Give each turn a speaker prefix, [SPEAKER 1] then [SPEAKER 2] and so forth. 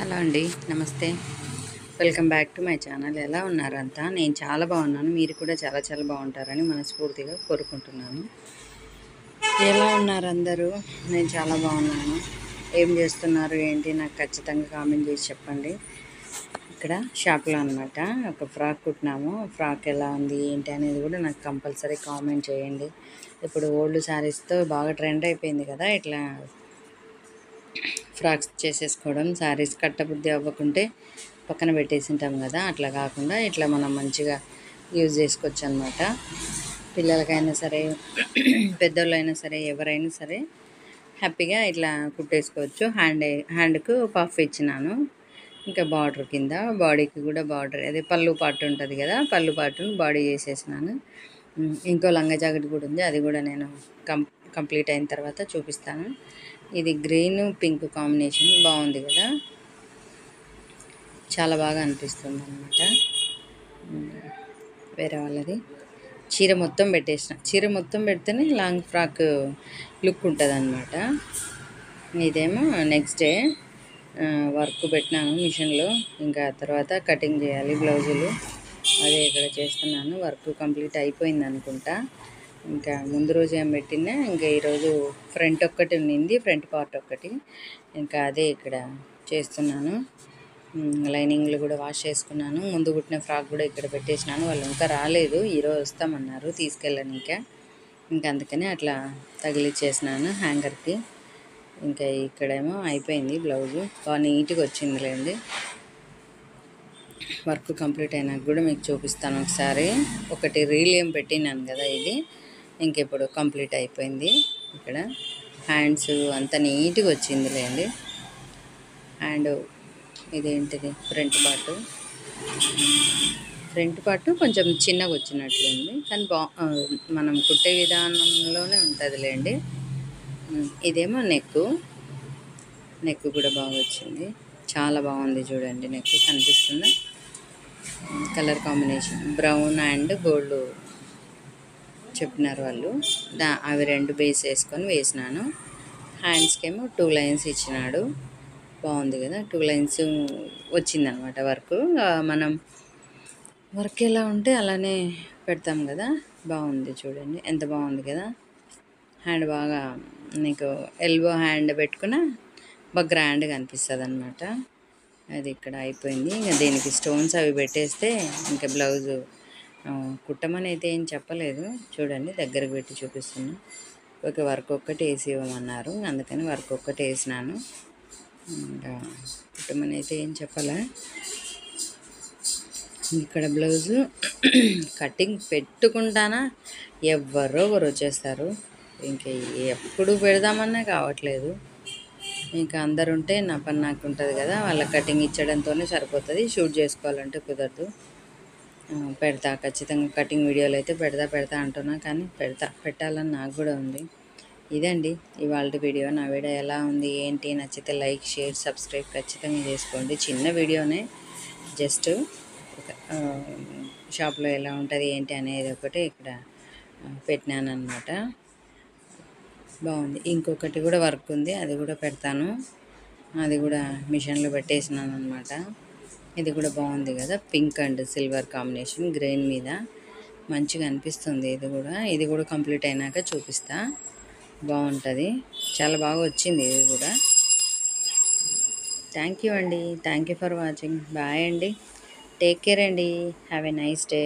[SPEAKER 1] Hello అండి, నమస్తే. Welcome back to my channel. ఎలా ఉన్నారంతా? నేను చాలా బాగున్నాను. మీరు కూడా చాలా చాలా బాగుంటారని మనస్ఫూర్తిగా కోరుకుంటున్నాను. ఎలా ఉన్నారు అందరూ? నేను చాలా బాగున్నాను. ఏం చేస్తున్నారు ఏంటి నాకు ఖచ్చితంగా కామెంట్ చేసి చెప్పండి. ఇక్కడ షాప్లో అనమాట ఒక ఫ్రాక్ కుట్టినాము. ఫ్రాక్ ఎలా ఉంది ఏంటి అనేది కూడా నాకు కంపల్సరీ కామెంట్ చేయండి. ఇప్పుడు ఓల్డ్ శారీస్తో బాగా ట్రెండ్ అయిపోయింది కదా, ఇట్లా ఫ్రాక్స్ చేసేసుకోవడం. శారీస్ కట్టబుద్ధి అవ్వకుంటే పక్కన పెట్టేసింటాం కదా, అట్లా కాకుండా ఇట్లా మనం మంచిగా యూజ్ చేసుకోవచ్చు అనమాట. పిల్లలకైనా సరే పెద్దోళ్ళైనా సరే ఎవరైనా సరే హ్యాపీగా ఇట్లా కుట్టేసుకోవచ్చు. హ్యాండ్కు పఫ్ ఇచ్చినాను. ఇంకా బార్డర్ కింద బాడీకి కూడా బార్డర్, అదే పళ్ళు పాటు ఉంటుంది కదా, పళ్ళు పాటును బాడీ చేసేసినాను. ఇంకో లంగా జాకెట్ కూడా ఉంది, అది కూడా నేను కంప్లీట్ అయిన తర్వాత చూపిస్తాను. ఇది గ్రీన్ పింక్ కాంబినేషన్ బాగుంది కదా, చాలా బాగా అనిపిస్తుంది అనమాట. వేరే వాళ్ళది చీర మొత్తం పెట్టేసిన, చీర మొత్తం పెడితేనే లాంగ్ ఫ్రాక్ లుక్ ఉంటుంది అనమాట. ఇదేమో నెక్స్ట్ డే వర్క్ పెట్టినాను మిషన్లో. ఇంకా తర్వాత కటింగ్ చేయాలి బ్లౌజులు, అదే ఇక్కడ చేస్తున్నాను. వర్క్ కంప్లీట్ అయిపోయింది అనుకుంటా. ఇంకా ముందు రోజు ఏం పెట్టినా, ఇంకా ఈరోజు ఫ్రంట్ ఒక్కటి ఉన్నింది, ఫ్రంట్ పార్ట్ ఒక్కటి, ఇంకా అదే ఇక్కడ చేస్తున్నాను. లైనింగ్లు కూడా వాష్ చేసుకున్నాను. ముందు కుట్టిన ఫ్రాక్ కూడా ఇక్కడ పెట్టేసినాను. వాళ్ళు ఇంకా రాలేదు, ఈరోజు వస్తామన్నారు తీసుకెళ్ళనిక. ఇంకా అందుకని అట్లా తగిలిచ్చేసినాను హ్యాంగర్కి. ఇంకా ఇక్కడేమో అయిపోయింది బ్లౌజు, బాగా నీట్గా వచ్చిందిలేండి. వర్క్ కంప్లీట్ అయినాక కూడా మీకు చూపిస్తాను ఒకసారి. ఒకటి రీల్ ఏం పెట్టినాను కదా, ఇది ఇంకెప్పుడు కంప్లీట్ అయిపోయింది. ఇక్కడ హ్యాండ్స్ అంత నీట్గా వచ్చిందిలేండి. హ్యాండ్ ఇదేంటిది ఫ్రంట్ పార్ట్ కొంచెం చిన్నగా వచ్చినట్లుంది, కానీ మనం కుట్టే విధానంలోనే ఉంటుందిలేండి. ఇదేమో నెక్ కూడా బాగా వచ్చింది, చాలా బాగుంది చూడండి. నెక్ కనిపిస్తుందా? Colour combination brown and gold చెప్పినారు వాళ్ళు, అవి రెండు బేస్ వేసుకొని వేసినాను. హ్యాండ్స్కేమో 2 లైన్స్ ఇచ్చినాడు, బాగుంది కదా. 2 లైన్స్ వచ్చిందనమాట వర్క్. మనం వర్క్ ఎలా ఉంటే అలానే పెడతాం కదా, బాగుంది చూడండి, ఎంత బాగుంది కదా. హ్యాండ్ బాగా నీకు ఎల్బో హ్యాండ్ పెట్టుకున్న బాగా గ్రాండ్గా అనిపిస్తుంది అనమాట. అది ఇక్కడ అయిపోయింది. ఇంకా దీనికి స్టోన్స్ అవి పెట్టేస్తే ఇంకా బ్లౌజు కుట్టమని అయితే ఏం చెప్పలేదు, చూడండి దగ్గరకు పెట్టి చూపిస్తున్నా. ఒక వర్క్ ఒక్కటి వేసి ఇవ్వమన్నారు, అందుకని వర్క్ ఒక్కటి వేసినాను. ఇంకా కుట్టమని అయితే ఏం చెప్పలే. ఇక్కడ బ్లౌజు కటింగ్ పెట్టుకుంటానా ఎవరో ఒకరు వచ్చేస్తారు, ఇంకా ఎప్పుడు పెడదామన్నా కావట్లేదు. ఇంకా అందరు ఉంటే నా పని నాకు ఉంటుంది కదా, వాళ్ళ కటింగ్ ఇచ్చడంతోనే సరిపోతుంది. షూట్ చేసుకోవాలంటే కుదరదు. ఖచ్చితంగా కటింగ్ వీడియోలు అయితే పెడతా అంటున్నా, కానీ పెట్టాలని నాకు కూడా ఉంది. ఇదండి ఇవాళ వీడియో. నా వీడియో ఎలా ఉంది ఏంటి, నచ్చితే లైక్ షేర్ సబ్స్క్రైబ్ ఖచ్చితంగా చేసుకోండి. చిన్న వీడియోనే, జస్ట్ షాప్లో ఎలా ఉంటుంది ఏంటి అనేది ఒకటి ఇక్కడ పెట్టినాను అనమాట. బాగుంది. ఇంకొకటి కూడా వర్క్ ఉంది, అది కూడా పెడతాను. అది కూడా మిషన్లో పెట్టేసినాను అనమాట. ఇది కూడా బాగుంది కదా, pink and silver combination green మీద మంచిగా అనిపిస్తుంది. ఇది కూడా కంప్లీట్ అయినాక చూపిస్తా, బాగుంటుంది. చాలా బాగా వచ్చింది ఇది కూడా. థ్యాంక్ యూ అండి, thank you for watching. Bye అండి, టేక్ కేర్ అండి, హ్యావ్ ఎ నైస్ డే.